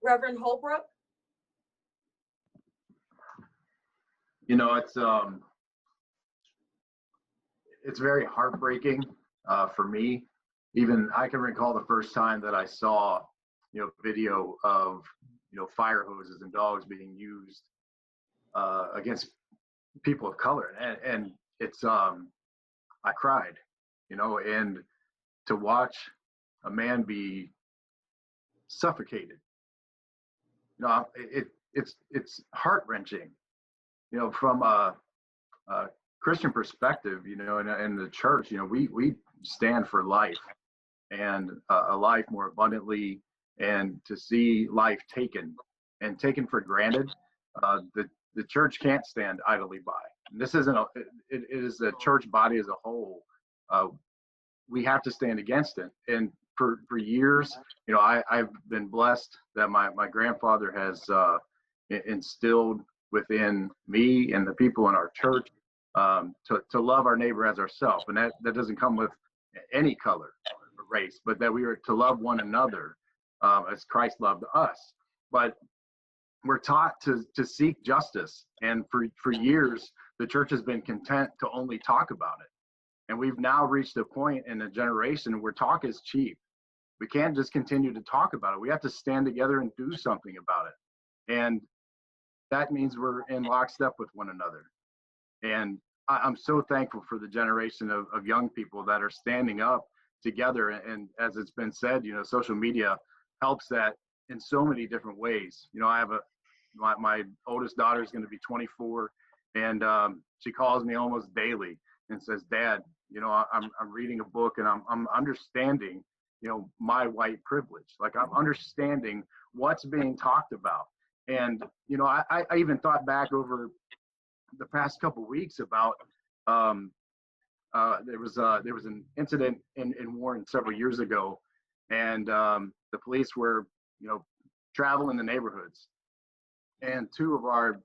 Reverend Holbrook? You know, it's very heartbreaking for me. Even I can recall the first time that I saw, video of, fire hoses and dogs being used against people of color, and it's I cried, and to watch a man be suffocated, it's heart wrenching, from a Christian perspective, in the church, we stand for life and a life more abundantly, and to see life taken for granted, the church can't stand idly by. And this isn't it is the church body as a whole. We have to stand against it. And for years, I've been blessed that my grandfather has instilled within me and the people in our church to love our neighbor as ourselves. And that doesn't come with any color or race, but that we are to love one another as Christ loved us. But we're taught to seek justice. And for years, the church has been content to only talk about it. And we've now reached a point in a generation where talk is cheap. We can't just continue to talk about it. We have to stand together and do something about it. And that means we're in lockstep with one another. And I'm so thankful for the generation of young people that are standing up together. And as it's been said, social media helps that in so many different ways. I have my oldest daughter is going to be 24, and she calls me almost daily and says, "Dad, I'm reading a book and I'm understanding, my white privilege. Like, I'm understanding what's being talked about." And, I even thought back over the past couple of weeks about there was an incident in Warren several years ago, and the police were, traveling the neighborhoods, and two of our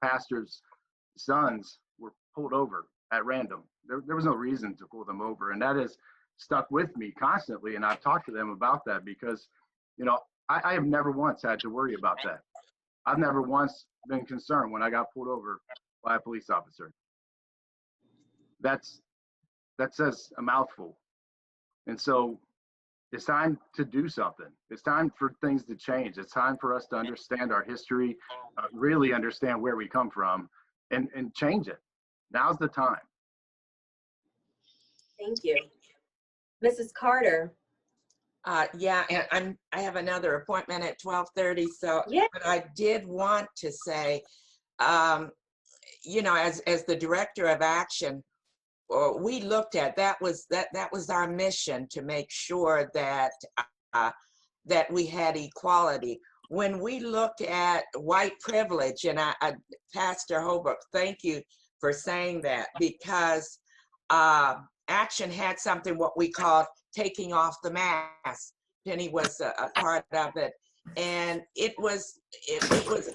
pastors' sons were pulled over at random. There was no reason to pull them over, and that has stuck with me constantly. And I've talked to them about that because, I have never once had to worry about that. I've never once been concerned when I got pulled over by a police officer. That says a mouthful. And so it's time to do something. It's time for things to change. It's time for us to understand our history, really understand where we come from, and change it. Now's the time. Thank you. Mrs. Carter. Yeah, and I have another appointment at 12:30. So, yeah. But I did want to say, as the director of action, we looked at that was our mission, to make sure that that we had equality. When we looked at white privilege, and Pastor Holbrook, thank you for saying that, because action had something what we called taking off the mask. Penny was a part of it, and it was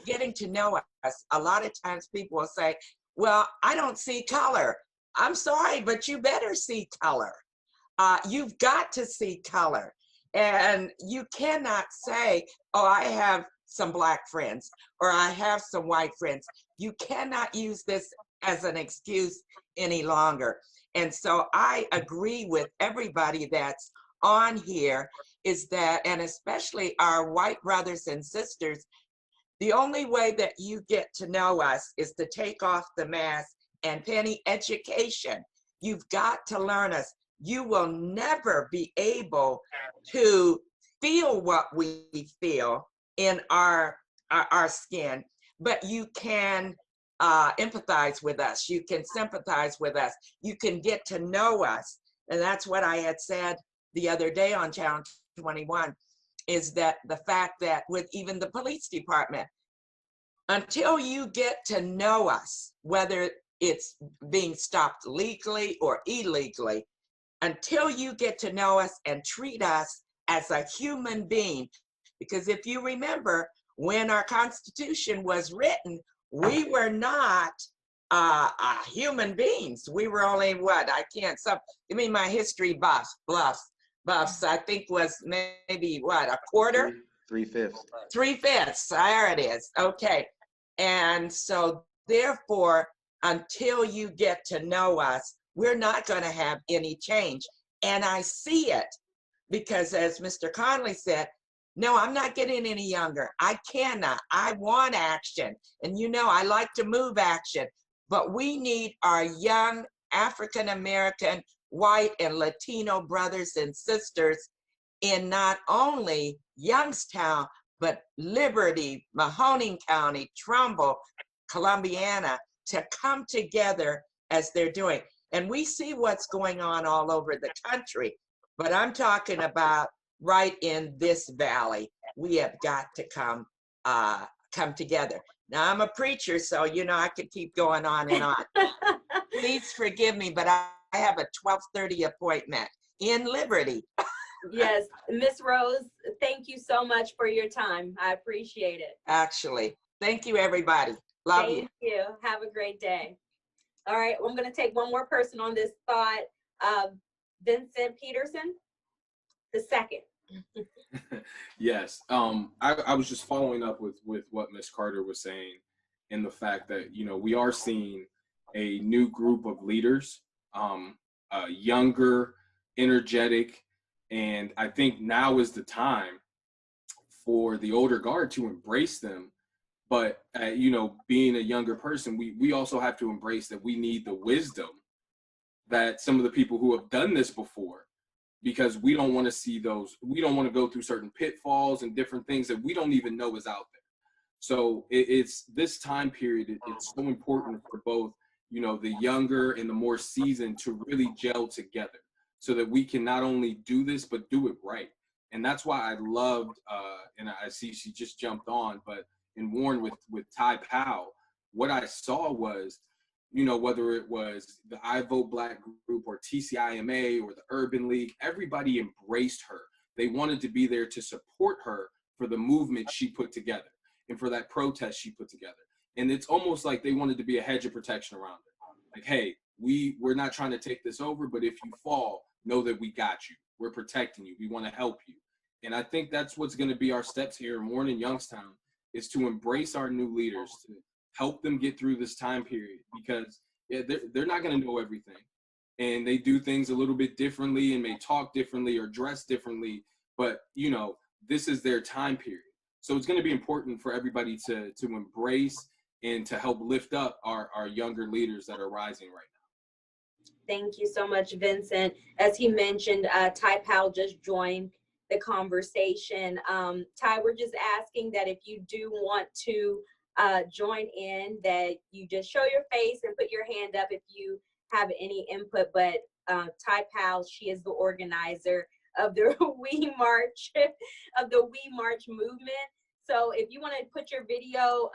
getting to know us. A lot of times people will say, "Well, I don't see color." I'm sorry, but you better see color. You've got to see color, and you cannot say, "Oh, I have some black friends," or "I have some white friends." You cannot use this as an excuse any longer. And so I agree with everybody that's on here, is that, and especially our white brothers and sisters, the only way that you get to know us is to take off the mask. And Penny, education. You've got to learn us. You will never be able to feel what we feel in our skin, but you can empathize with us. You can sympathize with us. You can get to know us. And that's what I had said the other day on Channel 21, is that the fact that with even the police department, until you get to know us, whether it's being stopped legally or illegally, until you get to know us and treat us as a human being. Because if you remember, when our Constitution was written, we were not human beings. We were only give me my history buffs, I think was maybe a quarter 3/5. 3/5. There it is. Okay. And so therefore, until you get to know us, we're not going to have any change. And I see it because, as Mr. Conley said, no, I'm not getting any younger. I cannot. I want action. And you know, I like to move action. But we need our young African American, white, and Latino brothers and sisters in not only Youngstown, but Liberty, Mahoning County, Trumbull, Columbiana, to come together as they're doing. And we see what's going on all over the country, but I'm talking about right in this valley. We have got to come together. Now, I'm a preacher, so you know I could keep going on and on. Please forgive me, but I have a 12:30 appointment in Liberty. Yes, Miss Rose, thank you so much for your time. I appreciate it. Actually, thank you, everybody. Love you. Thank you. Have a great day. All right, I'm going to take one more person on this thought. Vincent Peterson, the second. Yes. I was just following up with what Ms. Carter was saying, and the fact that, you know, we are seeing a new group of leaders, younger, energetic, and I think now is the time for the older guard to embrace them. But you know, being a younger person, we also have to embrace that we need the wisdom that some of the people who have done this before, because we don't want to see those, we don't want to go through certain pitfalls and different things that we don't even know is out there. So it's this time period, it's so important for both, you know, the younger and the more seasoned to really gel together so that we can not only do this, but do it right. And that's why I loved, and I see she just jumped on, but in Warren with Ty Powell, what I saw was, you know, whether it was the I Vote Black group or TCIMA or the Urban League, everybody embraced her. They wanted to be there to support her for the movement she put together and for that protest she put together. And it's almost like they wanted to be a hedge of protection around her. Like, hey, we're not trying to take this over, but if you fall, know that we got you. We're protecting you. We want to help you. And I think that's what's going to be our steps here in Warren and Youngstown, is to embrace our new leaders, to help them get through this time period, because they're not going to know everything. And they do things a little bit differently and may talk differently or dress differently. But, you know, this is their time period. So it's going to be important for everybody to embrace and to help lift up our younger leaders that are rising right now. Thank you so much, Vincent. As he mentioned, Ty Powell just joined the conversation. Ty, we're just asking that if you do want to join in, that you just show your face and put your hand up if you have any input. But Ty Powell, she is the organizer of the We March, of the We March movement. So if you want to put your video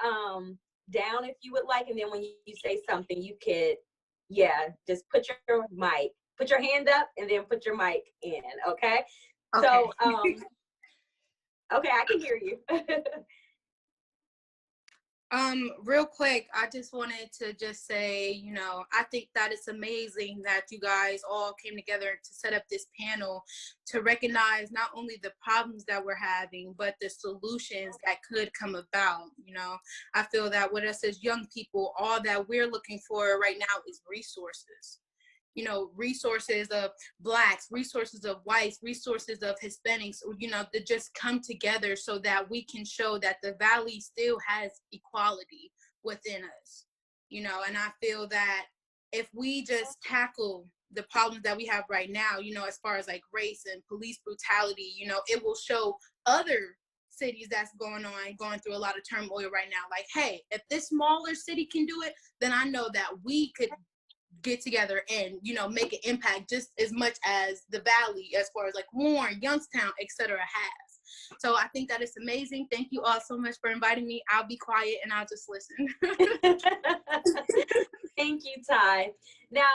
down if you would like, and then when you say something, you could, yeah, just put your mic, put your hand up and then put your mic in, okay? Okay. So, okay, I can hear you. Real quick, I just wanted to just say, you know, I think that it's amazing that you guys all came together to set up this panel to recognize not only the problems that we're having, but the solutions that could come about. You know, I feel that with us as young people, all that we're looking for right now is resources. You know, resources of Blacks, resources of whites, resources of Hispanics, you know, to just come together so that we can show that the Valley still has equality within us, you know. And I feel that if we just tackle the problems that we have right now, you know, as far as like race and police brutality, you know, it will show other cities that's going through a lot of turmoil right now. Like, hey, if this smaller city can do it, then I know that we could get together and, you know, make an impact just as much as the Valley, as far as like Warren, Youngstown, etc. has. So I think that it's amazing. Thank you all so much for inviting me. I'll be quiet and I'll just listen. Thank you, Ty. Now,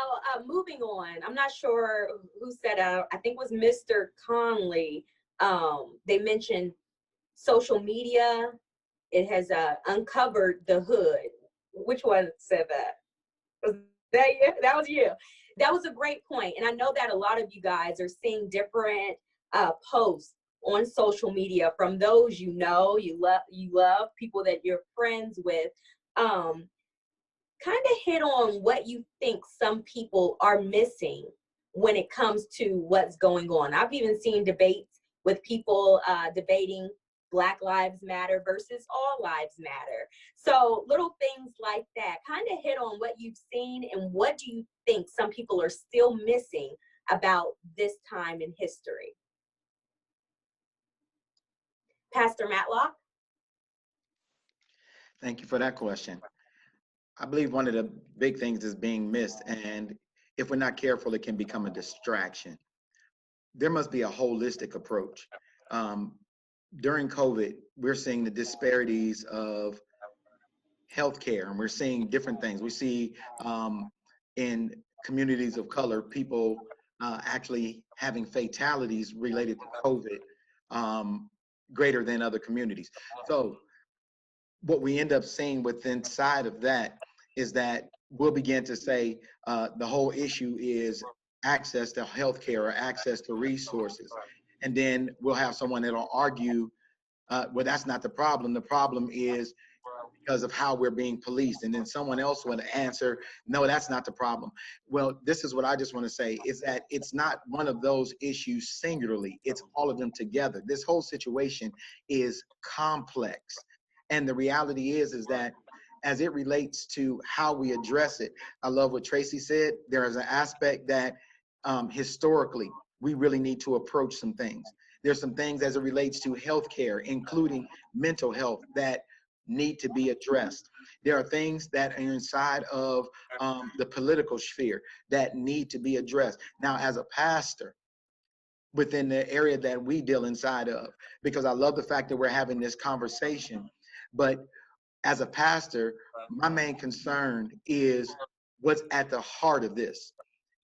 moving on, I'm not sure who said, I think it was Mr. Conley. They mentioned social media. It has uncovered the hood. Which one said that? Was that you? That was you. That was a great point. And I know that a lot of you guys are seeing different posts on social media from those you know, you love, people that you're friends with. Kind of hit on what you think some people are missing when it comes to what's going on. I've even seen debates with people debating Black Lives Matter versus All Lives Matter. So little things like that, kind of hit on what you've seen and what do you think some people are still missing about this time in history. Pastor Matlock? Thank you for that question. I believe one of the big things is being missed, and if we're not careful, it can become a distraction. There must be a holistic approach. During COVID, we're seeing the disparities of healthcare, and we're seeing different things. We see in communities of color, people actually having fatalities related to COVID greater than other communities. So what we end up seeing with inside of that is that we'll begin to say the whole issue is access to healthcare or access to resources. And then we'll have someone that'll argue, well, that's not the problem. The problem is because of how we're being policed. And then someone else would answer, no, that's not the problem. Well, this is what I just want to say is that it's not one of those issues singularly, it's all of them together. This whole situation is complex. And the reality is that as it relates to how we address it, I love what Tracy said. There is an aspect that historically, we really need to approach some things. There's some things as it relates to healthcare, including mental health, that need to be addressed. There are things that are inside of the political sphere that need to be addressed. Now, as a pastor, within the area that we deal inside of, because I love the fact that we're having this conversation, but as a pastor, my main concern is what's at the heart of this.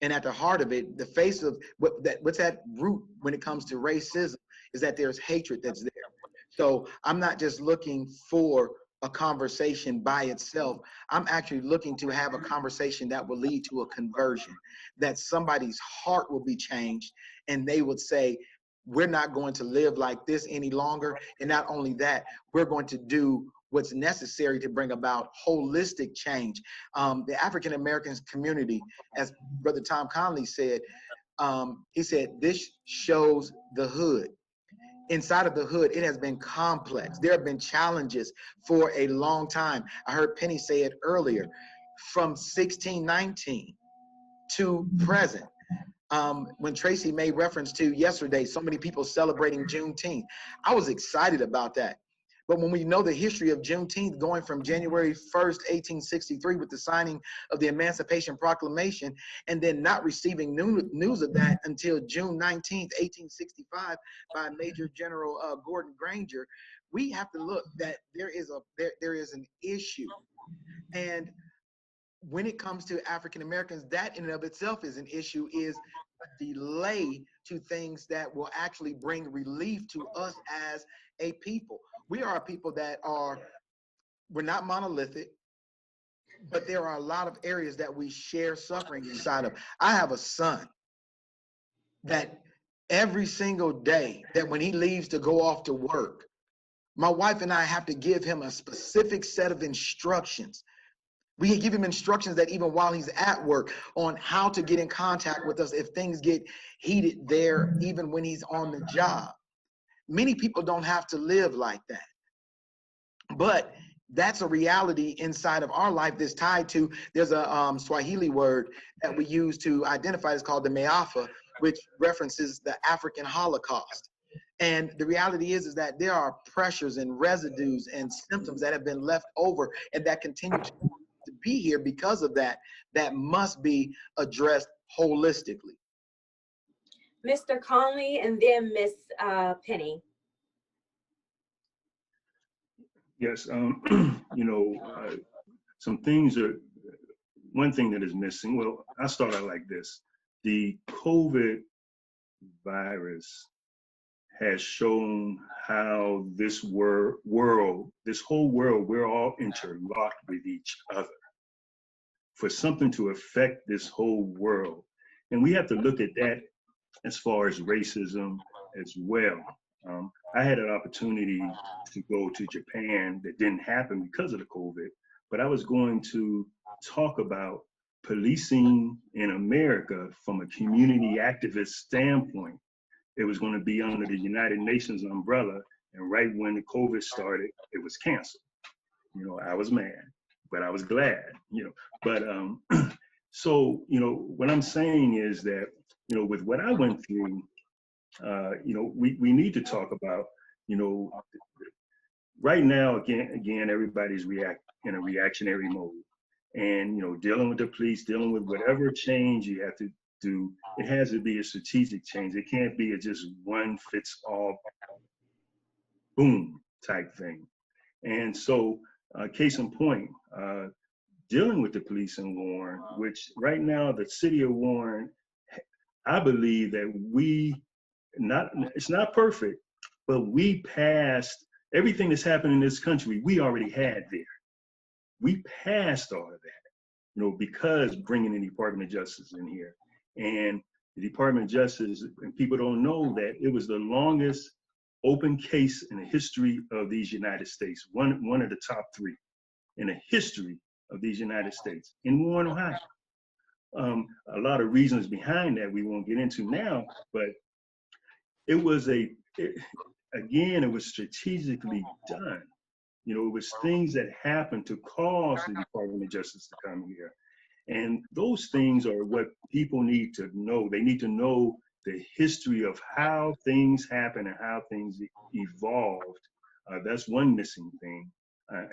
And at the heart of it, the face of what's at root when it comes to racism is that there's hatred that's there. So I'm not just looking for a conversation by itself. I'm actually looking to have a conversation that will lead to a conversion, that somebody's heart will be changed and they would say, we're not going to live like this any longer. And not only that, we're going to do what's necessary to bring about holistic change. The African American community, as Brother Tom Conley said, he said, this shows the hood. Inside of the hood, it has been complex. There have been challenges for a long time. I heard Penny say it earlier, from 1619 to present. When Tracy made reference to yesterday, so many people celebrating Juneteenth, I was excited about that. But when we know the history of Juneteenth going from January 1st, 1863 with the signing of the Emancipation Proclamation, and then not receiving news of that until June 19th, 1865 by Major General Gordon Granger, we have to look that there is an issue. And when it comes to African Americans, that in and of itself is an issue, is a delay to things that will actually bring relief to us as a people. We are a people that we're not monolithic, but there are a lot of areas that we share suffering inside of. I have a son that every single day that when he leaves to go off to work, my wife and I have to give him a specific set of instructions. We give him instructions that even while he's at work on how to get in contact with us if things get heated there, even when he's on the job. Many people don't have to live like that. But that's a reality inside of our life that's tied to, there's a Swahili word that we use to identify, it's called the Meafa, which references the African Holocaust. And the reality is that there are pressures and residues and symptoms that have been left over and that continue to be here because of that must be addressed holistically. Mr. Conley and then Miss Penny. Yes, some things are, one thing that is missing, well, I'll start out like this. The COVID virus has shown how this world, this whole world, we're all interlocked with each other. For something to affect this whole world, and we have to look at that as far as racism as well. I had an opportunity to go to Japan that didn't happen because of the COVID, but I was going to talk about policing in America from a community activist standpoint. It was going to be under the United Nations umbrella, and right when the COVID started, it was canceled. You know, I was mad, but I was glad, you know. But so, you know, what I'm saying is that, you know, with what I went through, you know, we need to talk about, you know, right now, again, everybody's in a reactionary mode. And, you know, dealing with the police, dealing with whatever change you have to do, it has to be a strategic change. It can't be a just one fits all, boom type thing. And so, case in point, dealing with the police in Warren, which right now the city of Warren, I believe that it's not perfect, but we passed everything that's happened in this country, we already had there. We passed all of that, you know, because bringing the Department of Justice in here. And the Department of Justice, and people don't know that it was the longest open case in the history of these United States, one of the top 3 in the history of these United States in Warren, Ohio. A lot of reasons behind that we won't get into now, but it was again, it was strategically done. You know, it was things that happened to cause the Department of Justice to come here. And those things are what people need to know. They need to know the history of how things happen and how things evolved. That's one missing thing.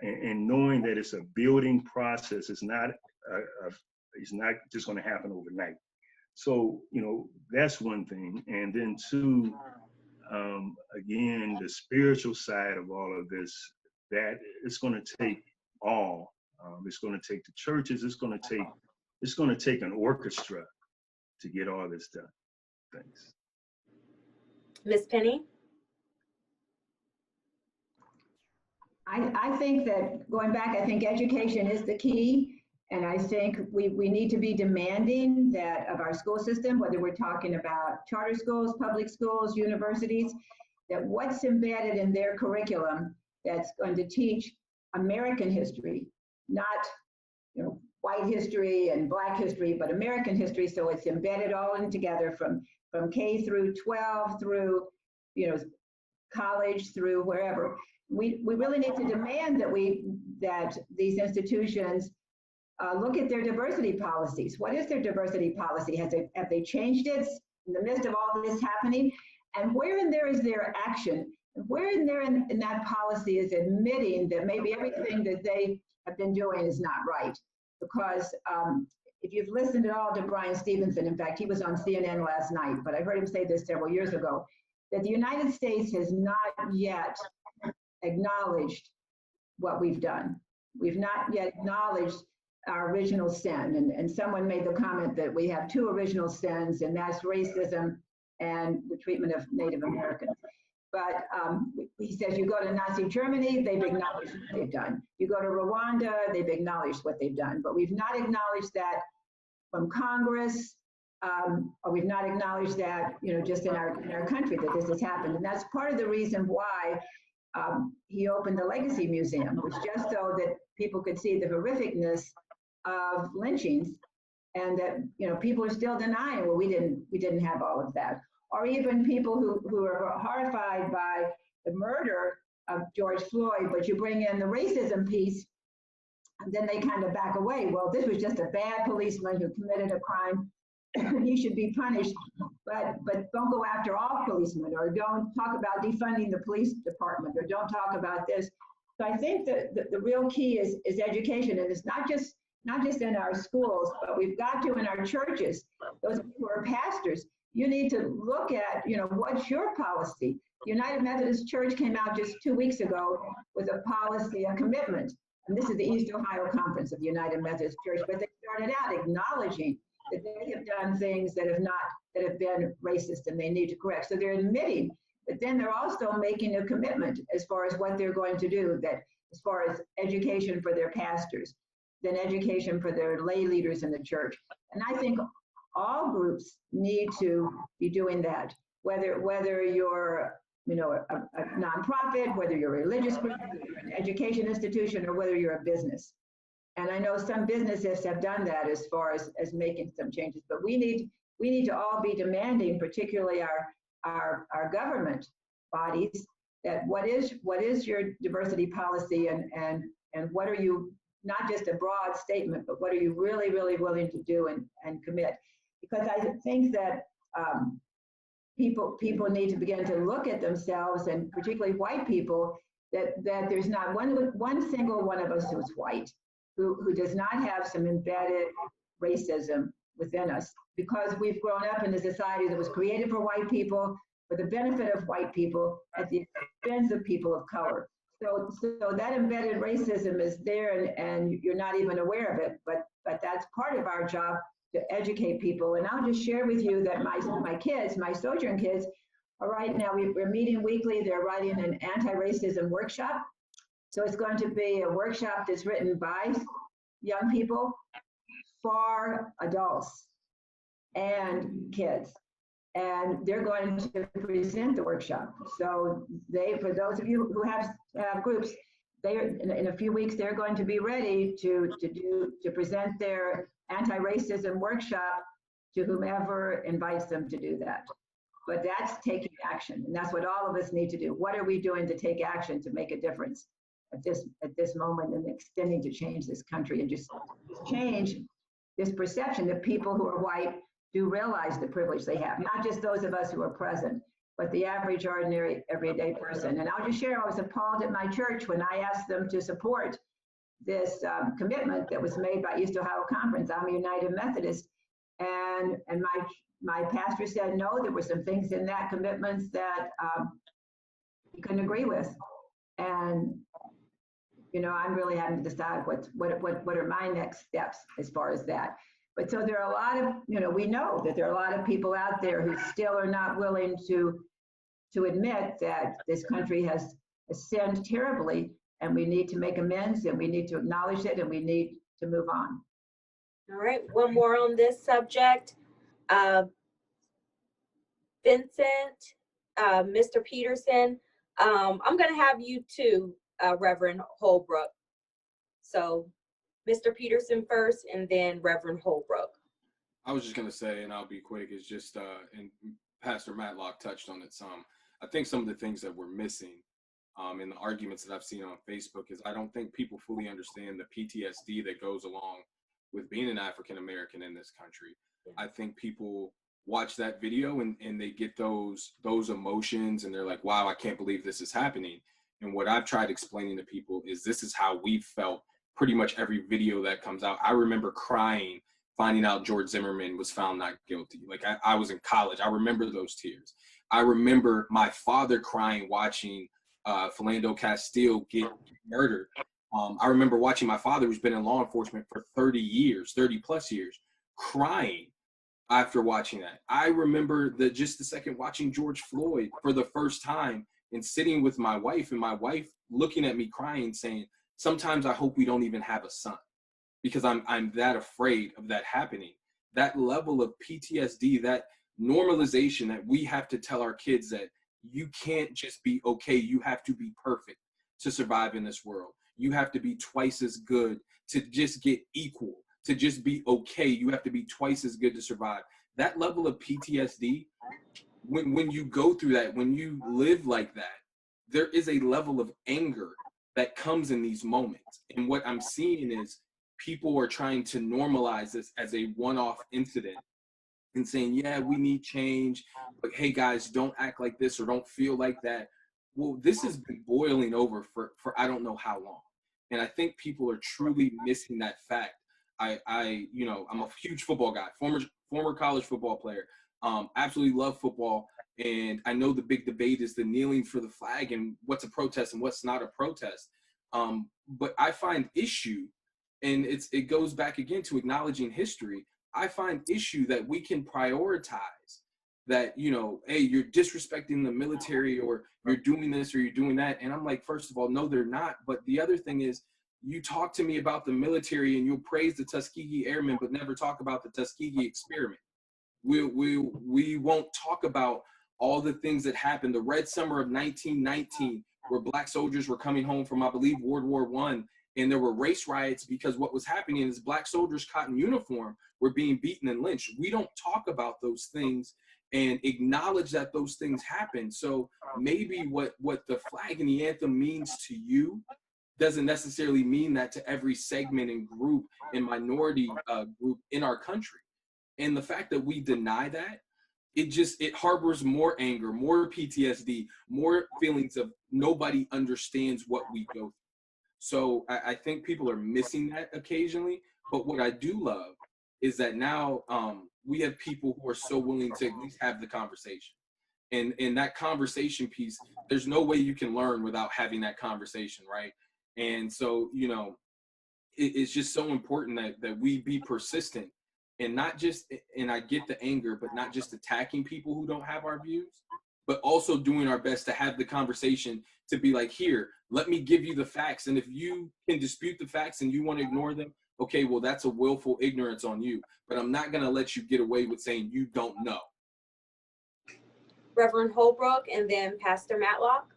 And knowing that it's a building process, it's not just going to happen overnight. So, you know, that's one thing. And then 2, again, the spiritual side of all of this, that it's going to take all. It's going to take the churches. It's going to take an orchestra to get all this done. Thanks. Ms. Penny? I think that going back, I think education is the key. And I think we need to be demanding that of our school system, whether we're talking about charter schools, public schools, universities, that what's embedded in their curriculum that's going to teach American history, not, you know, white history and Black history, but American history. So it's embedded all in together from K through 12 through, you know, college through wherever. We really need to demand that these institutions look at their diversity policies. What is their diversity policy? Have they changed it in the midst of all this happening? And where in there is their action? Where in there in that policy is admitting that maybe everything that they have been doing is not right? Because if you've listened at all to Brian Stevenson, in fact, he was on CNN last night, but I heard him say this several years ago, that the United States has not yet acknowledged what we've done. We've not yet acknowledged our original sin. And someone made the comment that we have 2 original sins, and that's racism and the treatment of Native Americans. But he says, you go to Nazi Germany, they've acknowledged what they've done. You go to Rwanda, they've acknowledged what they've done. But we've not acknowledged that from Congress, or we've not acknowledged that, you know, just in our country that this has happened. And that's part of the reason why he opened the Legacy Museum, which just so that people could see the horrificness of lynchings, and that, you know, people are still denying, well, we didn't have all of that. Or even people who are horrified by the murder of George Floyd, but you bring in the racism piece, and then they kind of back away. Well, this was just a bad policeman who committed a crime, and he should be punished. But don't go after all policemen, or don't talk about defunding the police department, or don't talk about this. So I think that the real key is education, and it's not just in our schools, but we've got to in our churches. Those who are pastors, you need to look at, you know, what's your policy? United Methodist Church came out just 2 weeks ago with a policy, a commitment, and this is the East Ohio Conference of the United Methodist Church, but they started out acknowledging that they have done things that have been racist and they need to correct. So they're admitting, but then they're also making a commitment as far as what they're going to do, that as far as education for their pastors, then education for their lay leaders in the church. And I think all groups need to be doing that, whether you're a nonprofit, whether you're a religious group, whether you're an education institution, or whether you're a business. And I know some businesses have done that as far as making some changes, but we need to all be demanding, particularly our government bodies, that what is your diversity policy, and what are you, not just a broad statement, but what are you really, really willing to do and commit? Because I think that people need to begin to look at themselves, and particularly white people, that there's not one single one of us who's white, who does not have some embedded racism within us, because we've grown up in a society that was created for white people, for the benefit of white people, at the expense of people of color. So that embedded racism is there, and you're not even aware of it, but that's part of our job, to educate people. And I'll just share with you that my kids, my Sojourn kids, are right now, we're meeting weekly. They're writing an anti-racism workshop. So it's going to be a workshop that's written by young people for adults and kids. And they're going to present the workshop. So for those of you who have groups, in a few weeks, they're going to be ready to present their anti-racism workshop to whomever invites them to do that. But that's taking action, and that's what all of us need to do. What are we doing to take action to make a difference at this moment, and extending to change this country, and just change this perception that people who are white do realize the privilege they have, not just those of us who are present, but the average, ordinary, everyday person. And I'll just share, I was appalled at my church when I asked them to support this commitment that was made by East Ohio Conference. I'm a United Methodist, and my pastor said no. There were some things in that commitment that he couldn't agree with, and I'm really having to decide what are my next steps as far as that. But so there are a lot of, we know that there are a lot of people out there who still are not willing to admit that this country has sinned terribly, and we need to make amends, and we need to acknowledge it, and we need to move on. All right, one more on this subject. Vincent, Mr. Peterson, I'm going to have you too, Reverend Holbrook. So Mr. Peterson first, and then Reverend Holbrook. I was just going to say, and I'll be quick, is just, and Pastor Matlock touched on it some. I think some of the things that we're missing in the arguments that I've seen on Facebook is I don't think people fully understand the PTSD that goes along with being an African American in this country. I think people watch that video and they get those emotions, and they're like, wow, I can't believe this is happening. And what I've tried explaining to people is this is how we felt pretty much every video that comes out. I remember crying finding out George Zimmerman was found not guilty. Like I was in college. I remember those tears. I remember my father crying watching Philando Castile get murdered. I remember watching my father, who's been in law enforcement for 30 plus years, crying after watching that. I remember just the second watching George Floyd for the first time and sitting with my wife, and my wife looking at me crying, saying, sometimes I hope we don't even have a son, because I'm that afraid of that happening. That level of PTSD, that normalization that we have to tell our kids that you can't just be okay, you have to be perfect to survive in this world. You have to be twice as good to just get equal, to just be okay. You have to be twice as good to survive. That level of PTSD, when you go through that, when you live like that, there is a level of anger that comes in these moments. And what I'm seeing is people are trying to normalize this as a one-off incident and saying, yeah, we need change, but hey guys, don't act like this or don't feel like that. Well, this has been boiling over for I don't know how long. And I think people are truly missing that fact. I'm a huge football guy, former college football player, absolutely love football. And I know the big debate is the kneeling for the flag and what's a protest and what's not a protest. But I find issue, and it goes back again to acknowledging history. I find issue that we can prioritize that, hey, you're disrespecting the military, or you're doing this or you're doing that. And I'm like, first of all, no, they're not. But the other thing is, you talk to me about the military and you'll praise the Tuskegee Airmen, but never talk about the Tuskegee experiment. We won't talk about all the things that happened, the Red Summer of 1919, where Black soldiers were coming home from, I believe, World War I, and there were race riots because what was happening is Black soldiers caught in uniform were being beaten and lynched. We don't talk about those things and acknowledge that those things happen. So maybe what the flag and the anthem means to you doesn't necessarily mean that to every segment and group and minority group in our country. And the fact that we deny that, it harbors more anger, more PTSD, more feelings of nobody understands what we go through. So I think people are missing that occasionally. But what I do love is that now we have people who are so willing to at least have the conversation. And in that conversation piece, there's no way you can learn without having that conversation, right? And so, you know, it's just so important that we be persistent and not just, and I get the anger, but not just attacking people who don't have our views, but also doing our best to have the conversation to be like, here, let me give you the facts. And if you can dispute the facts and you want to ignore them, okay, well, that's a willful ignorance on you, but I'm not going to let you get away with saying you don't know. Reverend Holbrook and then Pastor Matlock.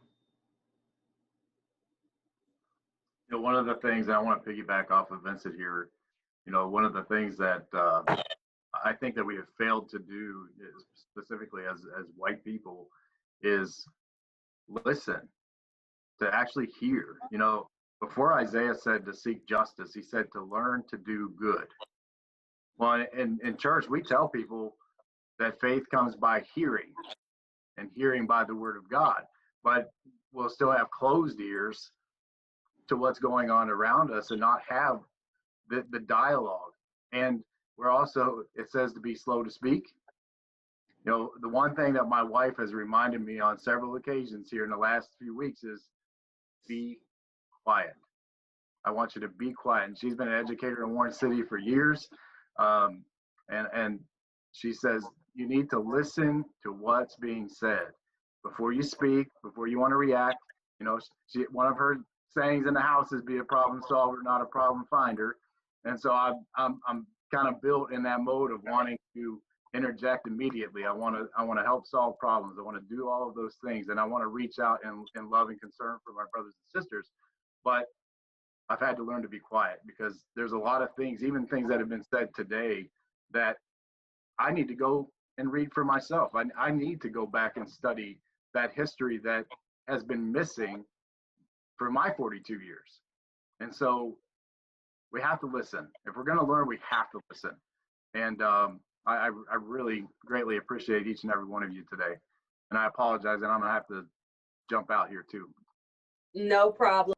You know, one of the things I want to piggyback off of Vincent here, you know, one of the things that I think that we have failed to do is, specifically as white people, is listen, to actually hear. You know, before Isaiah said to seek justice, he said to learn to do good. Well, in church, we tell people that faith comes by hearing, and hearing by the word of God, but we'll still have closed ears to what's going on around us and not have the dialogue. And we're also, it says to be slow to speak. You know, the one thing that my wife has reminded me on several occasions here in the last few weeks is be quiet. I want you to be quiet. And she's been an educator in Warren City for years. And she says, you need to listen to what's being said before you speak, before you want to react. You know, one of her sayings in the house is be a problem solver, not a problem finder. And so I'm kind of built in that mode of wanting to interject immediately. I want to help solve problems. I want to do all of those things, and I want to reach out in love and concern for my brothers and sisters. But I've had to learn to be quiet, because there's a lot of things, even things that have been said today, that I need to go and read for myself. I need to go back and study that history that has been missing for my 42 years. And so we have to listen. If we're going to learn, we have to listen. And I really greatly appreciate each and every one of you today. And I apologize, and I'm going to have to jump out here too. No problem.